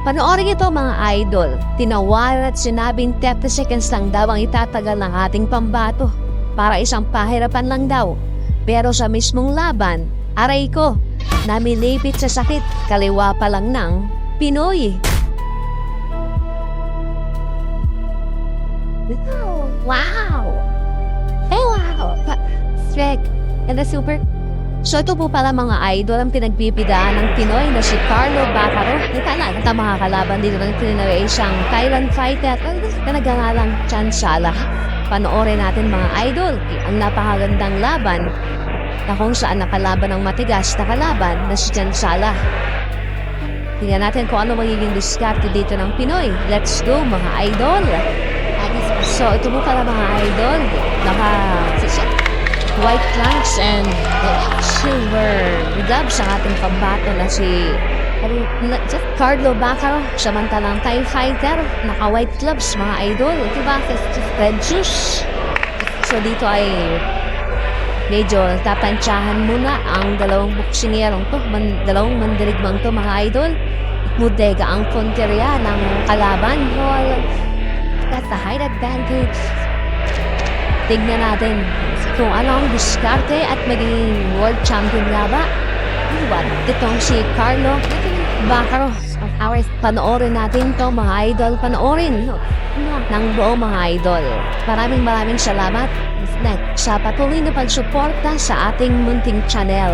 Panoorin ito mga idol. Tinawaran at sinabing 30 seconds lang daw ang itatagal ng ating pambato. Para isang pahirapan lang daw. Pero sa mismong laban, aray ko, namilipit sa sakit, kaliwa pa lang ng Pinoy. Wow! Hey, wow! Strek, and the super... So ito po pala mga idol ang pinagpipidaan ng Pinoy na si Carlo Bacaro. Ikala at ang mga kalaban dito ng Pinoy ay isang Thailand fighter na nagangalang Chansala. Panoorin natin mga idol ang napakagandang laban na kung saan nakalaban ng matigas na kalaban na si Chansala. Tingnan natin kung ano magiging diskarte dito ng Pinoy. Let's go mga idol! So ito po pala mga idol, white flanks and silver gloves ang ating pambato na si Carlo Bacaro. Samantalang Thai fighter, naka-white gloves mga idol. Diba? Red shoes. So dito ay medyo tapansyahan muna ang dalawang boksingerong to, dalawang mandirigmang to mga idol. Mudega ang punteriya ng kalaban. That's the height advantage. Tignan natin kung ano ang diskarte at maging world champion nga ba. Itong si Carlo Bacaro. Panoorin natin to mga idol. Panoorin ng buo mga idol. Maraming salamat sa patuloy na pagsuporta sa ating munting channel.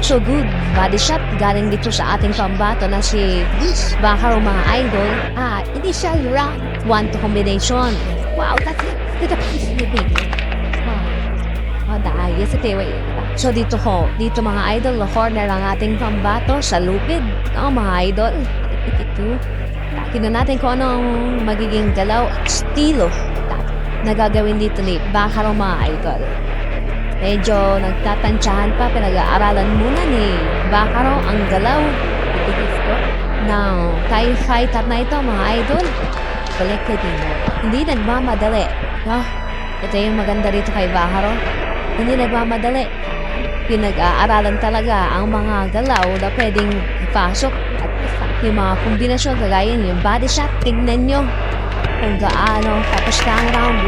So good body shot galing dito sa ating pambato na si Bacaro mga idol. Initial round 1 combination. Wow, that's it. So dito mga idol, corner ang ating pambato sa lupid. Mga idol. Tignan natin kung ano ang magiging galaw at estilo na gagawin dito ni Bacaro mga idol. Medyo nagtatansyahan pa, pinag-aaralan muna ni Bacaro ang galaw ng Thai fighter na ito mga idol. Hindi nagmamadali. Ito yung maganda dito kay Bacaro. Hindi nagmamadali. Pinag-aaralan talaga ang mga galaw na pwedeng ipasok at yung mga kombinasyon kagaya yung body shot. Tignan nyo kung gaano tapos na ang round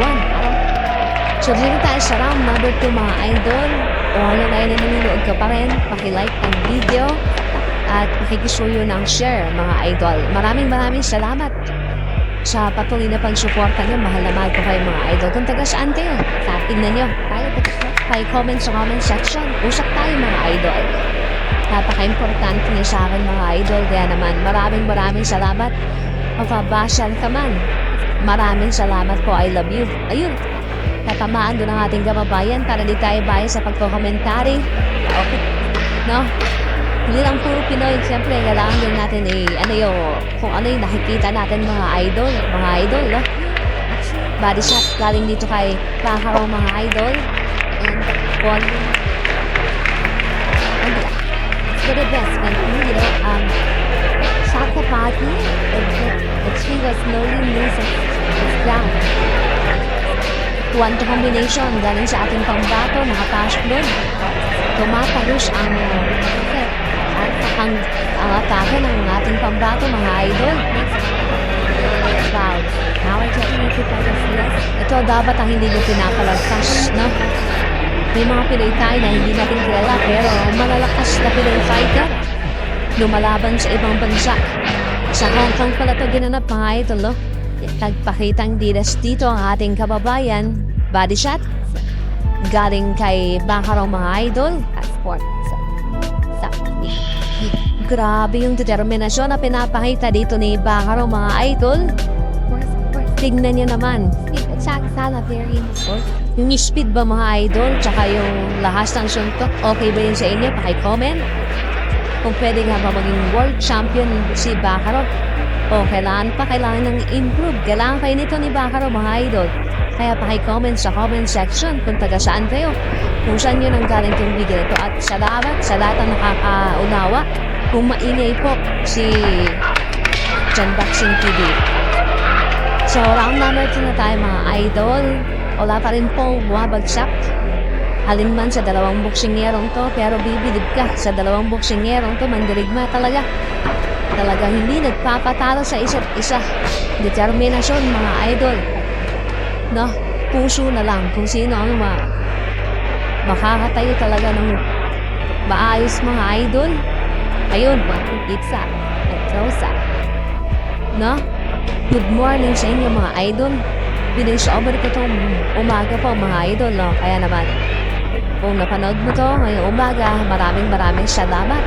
1. So dito tayo sa round number 2 mga idol. O ano na yun, nanonood ka pa rin, pakilike ang video at pakikisuyo ng share mga idol. Maraming salamat sa patuloy na pagsuporta nyo. Mahal na mahal ko kayo mga idol. Kung taga saan kayo, tignan nyo. Comment sa comment section. Usap tayo mga idol. Napaka-importante nyo sa akin mga idol. Kaya naman maraming salamat. Magpabasyal ka man. Maraming salamat po. I love you. Ayun. Tatamaan doon ang ating kababayan para di tayo bias sa pagkokomentary. Okay. No? Hindi lang puro Pinoy. Siyempre, kailangan din natin kung ano yung nakikita natin mga idol. Mga idol, no? Body shot galing dito kay Bacaro mga idol. And one. For the best, shot the party. But she was slowly losing its ground. One combination galing sa ating pambato, nakapasok doon. Tumatalos ang atake ng ating pambato mga idol. Wow. Ito dapat ang hindi nyo pinapalagpas, no? May mga Pinoy tayo na hindi natin kilala pero malalakas na Pinoy fighter. Lumalaban sa ibang bansa. Sa Hong Kong pala ito ginanap mga idol, no? Nagpakitang dilas dito ang ating kababayan. Body shot galing kay Bacaro mga idol. Grabe yung determinasyon na pinapakita dito ni Bacaro mga idol. Tignan niyo naman. Yung speed ba mga idol? Tsaka yung lahas ng suntok. Okay ba yun sa inyo? Paki-comment. Kung pwede nga ba maging world champion si Bacaro. O kailangan ng improve. Kailangan kayo nito ni Bacaro mga idol. Kaya paki-comment sa comment section kung taga saan kayo. Kung saan nyo nanggaling itong video ito. At salamat sa lahat ng nakakaunawa. Kung maingay po si Janboxing TV. So round number 2 na tayo mga idol. Wala pa rin pong bumabagsak alinman sa dalawang boksingnerong to, pero bibilib ka sa dalawang boksingnerong to, mandirigma talaga. Talagang hindi nagpapatalo sa isa't isa. Determinasyon, mga idol. No, puso na lang kung sino ang makakatayo talaga ng maayos, mga idol. Ayun, mga pizza at rosa. No? Good morning sa inyo, mga idol. Binisober ko itong umaga po, mga idol. No? Kaya naman, kung napanood mo to ngayong umaga, maraming salamat.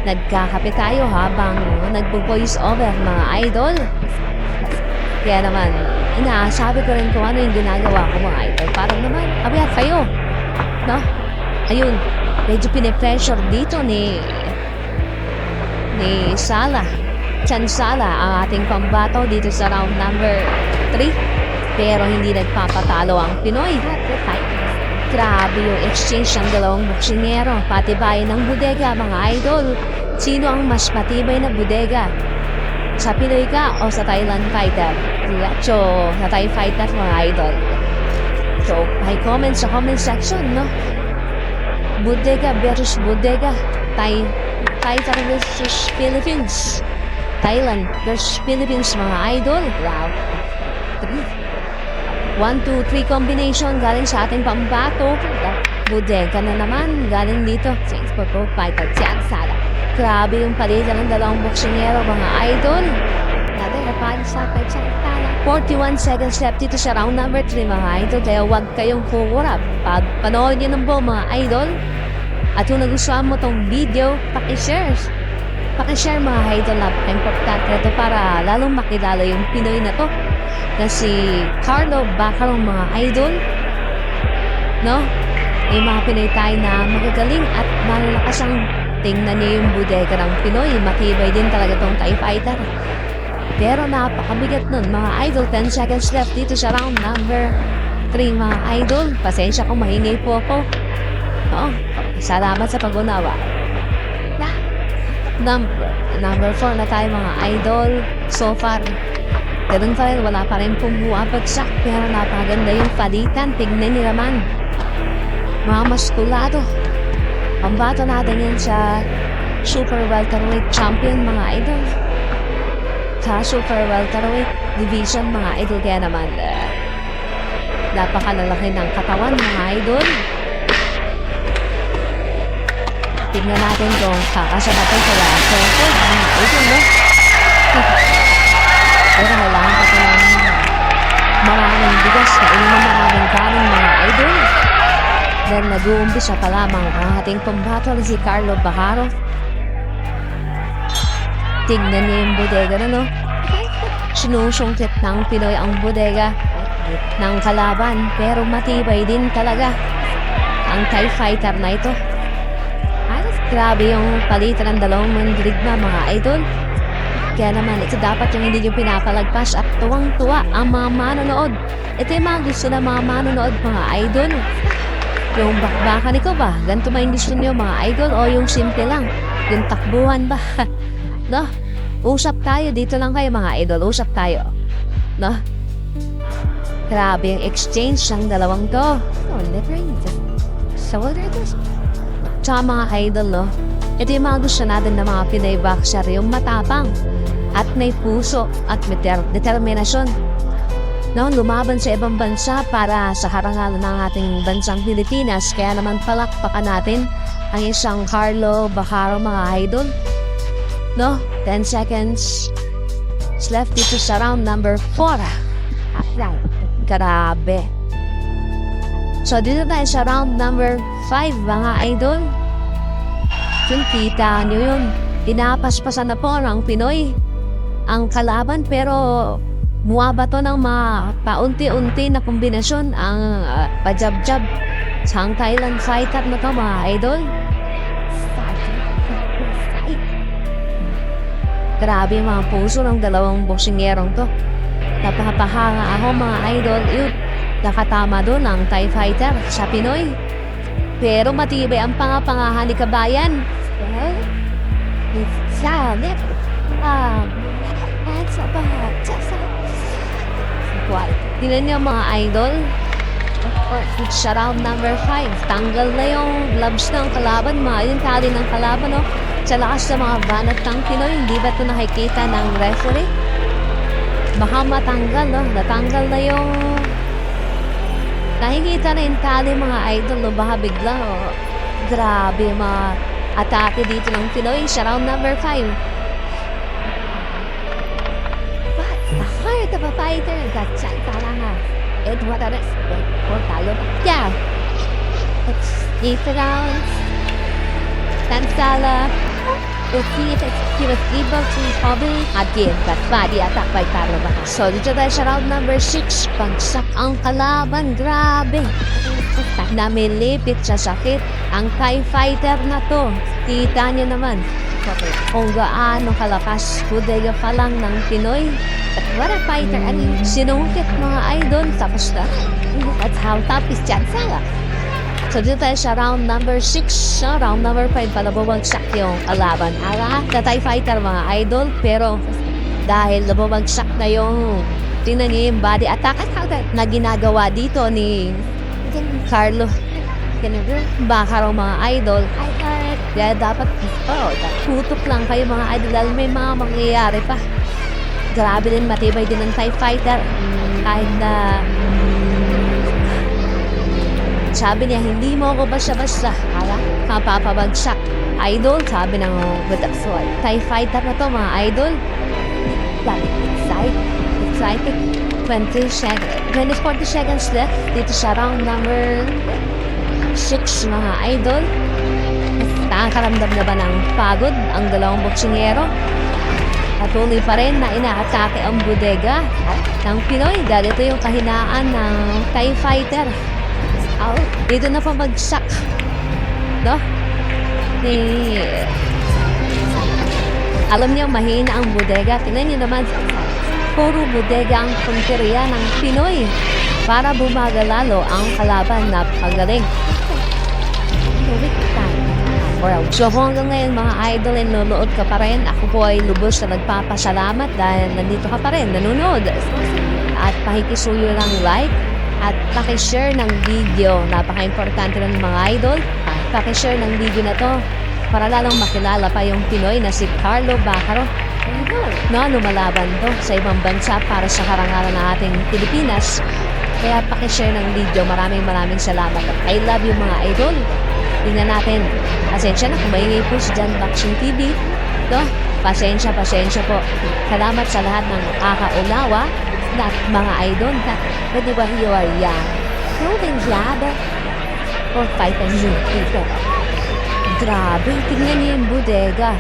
Nagkakape tayo habang nagpo-voice over, mga idol. Kaya naman, inaasabi ko rin kung ano yung ginagawa ko, mga idol. Parang naman, abiyat kayo. No? Ayun, medyo pinipressure dito ni Sala. Chan Sala, ang ating pambato dito sa round number 3. Pero hindi nagpapatalo ang Pinoy. Grabe yung exchange ng dalawang boksingero. Patibayan ng bodega, mga idol. Sino ang mas matibay na bodega? Sa Pinoy ka o sa Thailand fighter? So, sa Thai fighter, mga idol. So, may comment sa comment section, no? Bodega versus bodega. Fighter versus Philippines. Thailand versus Philippines, mga idol. Round 3. 1, 2, 3 combination galing sa ating pambato. Bodega na naman galing dito. Thanks for both fighter. Chan Sala. Grabe yung palitan ng dalawang boksingero, mga idol. Natin napaan sa Chan Sala. 41 seconds left dito sa round number 3, mga idol. Kaya huwag kayong kukurap. Pag panood nyo ng buo, mga idol. At kung nagustuhan mo tong video, pakishare. Pakishare, mga idol. Napaka-importante ito para lalong makilala yung Pinoy na to. Na si Carlo Bacarong, mga idol. No? May mga Pinoy tayo na magagaling at malalakas ang tingnan niyo yung bodega ng Pinoy. Matibay din talaga tong Thai fighter. Pero napakabigat nun, mga idol. 10 seconds left dito sa round number 3, mga idol. Pasensya kung mahingay po ako. Oo. Salamat sa pag-unawa. Number 4 na tayo, mga idol. So far, ganun pa rin, wala pa rin pumapagsak. Pero napaganda yung palitan. Tignan niyo naman. Mga maskulado. Pambato natin yan sa Super Welterweight Champion, mga idol. Sa Super Welterweight Division, mga idol. Kaya naman, napakalalaki ng katawan, mga idol. Tignan natin kung kakasabatay sila. So, mga idol, no? Pero kailangan pa ito ng maraming bigas na inuman maraming kanin, mga idol. Dahil nag-uumpisa pa lamang ang ating pambato si Carlo Bacarong. Tignan niya yung bodega na, no? Sinusungkit ng Pinoy ang bodega ng kalaban. Pero matibay din talaga ang Thai fighter na ito. Grabe yung palitan ng dalawang mandirigma, mga idol. Kaya naman, ito dapat yung hindi nyo pinapalagpas at tuwang-tuwa ang mga manonood. Ito yung mga gusto ng mga manonood, mga idol. Yung bakbakan ikaw ba? Ganito ba yung gusto nyo, mga idol? O yung simple lang? Yung takbuhan ba? No? Usap tayo. Dito lang kayo, mga idol. Usap tayo. No? Grabe yung exchange ng dalawang to. Oh, different. So, what are those? Tsaka mga idol, no? Ito yung mga gusto natin ng mga Pinoy boxer. Yung matapang at may puso at may determinasyon. No, lumaban sa ibang bansa para sa karangalan ng ating bansang Pilipinas. Kaya naman palakpakan natin ang isang Carlo Bacarong, mga idol. No, 10 seconds left dito sa round number 4. Grabe. So dito tayo sa round number 5, mga idol. Yung kita nyo yun. Pinapaspasan na po ng Pinoy ang kalaban, pero muwaba to ng mga paunti-unti na kombinasyon ang pajab-jab sa Thailand fighter na to, mga idol. Grabe yung mga puso ng dalawang boksingerong to. Napakapahanga ako, mga idol. Yun, nakatama doon ang Thai fighter sa Pinoy. Pero matibay ang pangapangahan ni kabayan. Tingnan niyo, mga idol. Sa round number 5, tanggal na yung gloves ng kalaban, yung tali ng kalaban, no? Sa lakas ng mga banat ng Pinoy, hindi ba ito nakikita ng referee? Baka matanggal, no? Natanggal na yung... Nakikita na yung tali, mga idol, no? Baka bigla, oh. Grabe, mga atake dito ng Pinoy sa round number 5. But the heart of a fighter, that's ang talaga. What a respect for talo. Yeah. It's 8 rounds. Tansala. We'll see if he was able to recover again. But body attack by Carlo Baca. So, dito tayo sa round number 6. Pagsak ang kalaban. Grabe. Namilipit sa sakit. Ang Thai fighter na to. Kita niyo naman. Kung gaano kalakas. Budega pa lang ng Pinoy. But what a fighter. Sinungkit mga idol. Tapos na. That's how tough is Chansala. So dito tayo sa round number 6. Sa round number 5 pala bumagsak yung alaban. Na Thai fighter mga idol. Pero dahil bumagsak na yung tingnan niyo yung body attack na ginagawa dito ni Carlo Bacaro mga idol. Kaya dapat tutok lang kayo mga idol dahil may mga mangyayari pa. Grabe din, matibay din ng Thai fighter. Kahit na sabi niya, hindi mo ako basta-basta. Mapapabagsak. Idol, sabi ng Thai fighter na to mga idol. Excited. 40 seconds left dito sa round number 6 mga idol. Nakakaramdam na ba ng pagod ang dalawang boksingero? Patuloy pa rin na inaatake ang bodega ng Pinoy. Dahil ito yung kahinaan ng Thai fighter. Dito na pamagsak. No? Alam niyo, mahina ang bodega. Tingnan niyo naman, puro bodega ang punteriya ng Pinoy. Para bumagal lalo ang kalaban na pagaling. So hanggang ngayon mga idol, nanonood ka pa rin. Ako po ay lubos na nagpapasalamat dahil nandito ka pa rin, nanonood. At pakikisuyo ng like at pakishare ng video. Napaka-importante ng mga idol. Pakishare ng video na to para lalong makilala pa yung Pinoy na si Carlo Bacaro. No, lumalaban to sa ibang bansa para sa karangalan ng ating Pilipinas. Kaya pakishare ng video. Maraming salamat. At I love you mga idol. Tingnan natin. Pasensya na kung maingay po si John Boxing TV. No? Pasensya po. Salamat sa lahat ng nakakaunawa at mga idol na pwede ba you are young? Moving glad or fighting you people. Grabe, tingnan niyo yung bodega.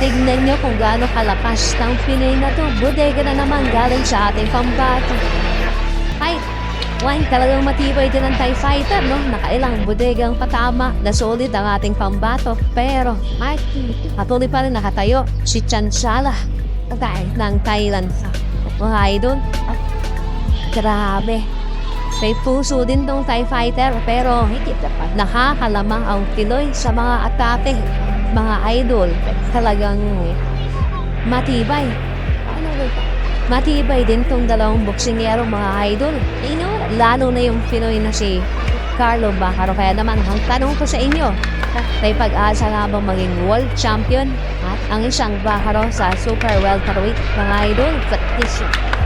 Tignan niyo kung gaano kalakas ng Pinoy na to. Bodega na naman galing sa ating pambato. Fight! Talagang matibay din ang Thai fighter, no? Nakailang bodegang patama na solid ang ating pambato. Pero, patuloy pa rin nakatayo si Chansala ng Thailand. Mga idol, grabe. May puso din tong Thai fighter, pero nakakalamang ang Pinoy sa mga atake. Mga idol, talagang matibay. Matibay din tong dalawang boksingero mga idol. Lalo na yung Pinoy na si Carlo Bacaro. Kaya naman, ang tanong ko sa inyo, may pag-asa nga bang maging world champion at ang isang Bacaro sa super welterweight mga idol?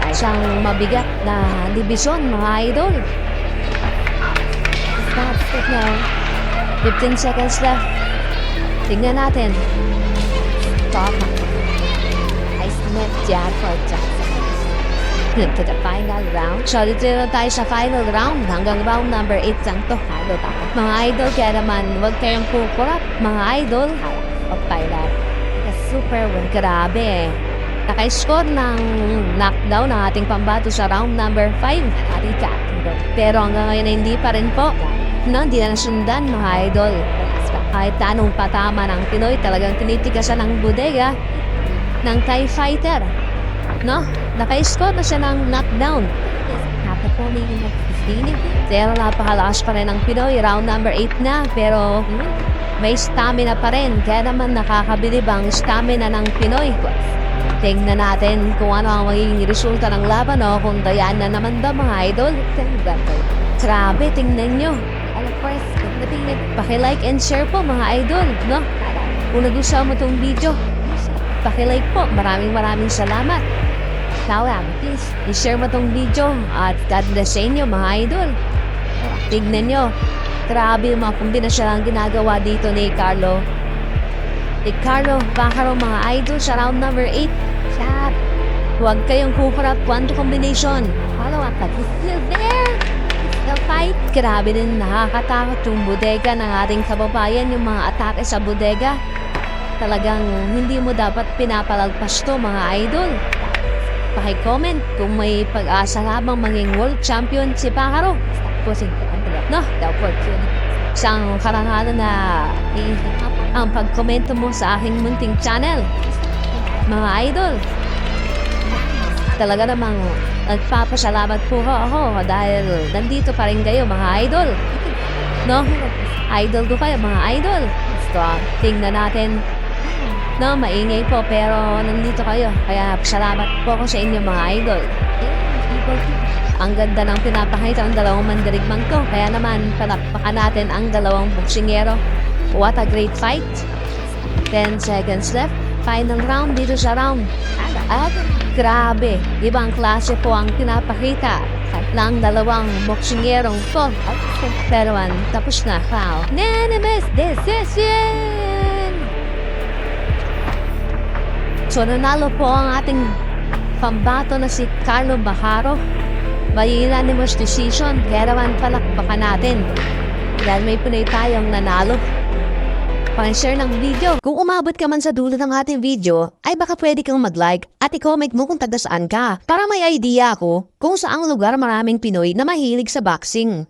Isang mabigat na division mga idol. That's it now. 15 seconds left. Tingnan natin. I met Jadford Jackson. To the final round. So, dito na tayo sa final round. Hanggang round number 8 lang to. Mga idol, kaya naman, huwag kayong kukurap. Mga idol, pagpailan. Super grabe. Naka-score ng knockdown ng ating pambato sa round number 5. Pero hanggang ngayon hindi pa rin po. No, hindi na nasundan mga idol. Kahit anong patama ng Pinoy, talagang tinitikasan ng bodega ng Thai fighter. No? Naka-score na siya ng knockdown. Pero napakalakas pa rin ng Pinoy. Round number 8 na. Pero may stamina pa rin. Kaya naman nakakabilib ang stamina ng Pinoy. Tingnan natin kung ano ang magiging resulta ng laban o kung dayaan na naman daw mga idol. Grabe, tingnan nyo. Of course, paki-like and share po mga idol, no? Kung nagustuhan mo tong video, paki-like po. Maraming salamat. Tawag, please, i-share mo tong video at God bless sa inyo mga idol. Tignan nyo, grabe yung mga kombinasyon ang ginagawa dito ni Carlo. Ni Carlo Bacaro mga idol sa round number 8. Chat, huwag kayong kukurap quanto combination. Follow up, he's still there. Still fight. Grabe din, nakakatakot yung bodega ng ating kababayan, yung mga atake sa bodega. Talagang hindi mo dapat pinapalagpas to mga idol. Paki-comment kung may pag-asa habang maging world champion si Bacaro. No, the opportunity. Isang karangalan na ang pagkomento mo sa aking munting channel. Mga idol, talaga namang nagpapasalamat po ako dahil nandito pa rin kayo mga idol. No? Idol ko kayo mga idol. So, tingnan natin. No, maingay po pero nandito kayo. Kaya salamat po ako sa inyo mga idol. Ang ganda ng pinapakita ang dalawang mandirigmang to. Kaya naman, palakpakan natin ang dalawang boksingero. What a great fight. 10 seconds left. Final round dito sa round. At grabe, ibang klase po ang pinapakita ng dalawang boksingerong to. Pero tapos na. Wow. Unanimous decision! So nanalo po ang ating pambato na si Carlo Bacaro. May unanimous decision, kaya naman palakpakan natin. Dahil may punay tayong nanalo. Pang-share ng video. Kung umabot ka man sa dulo ng ating video, ay baka pwede kang mag-like at i-comment mo kung taga saan ka para may idea ako kung saang lugar maraming Pinoy na mahilig sa boxing.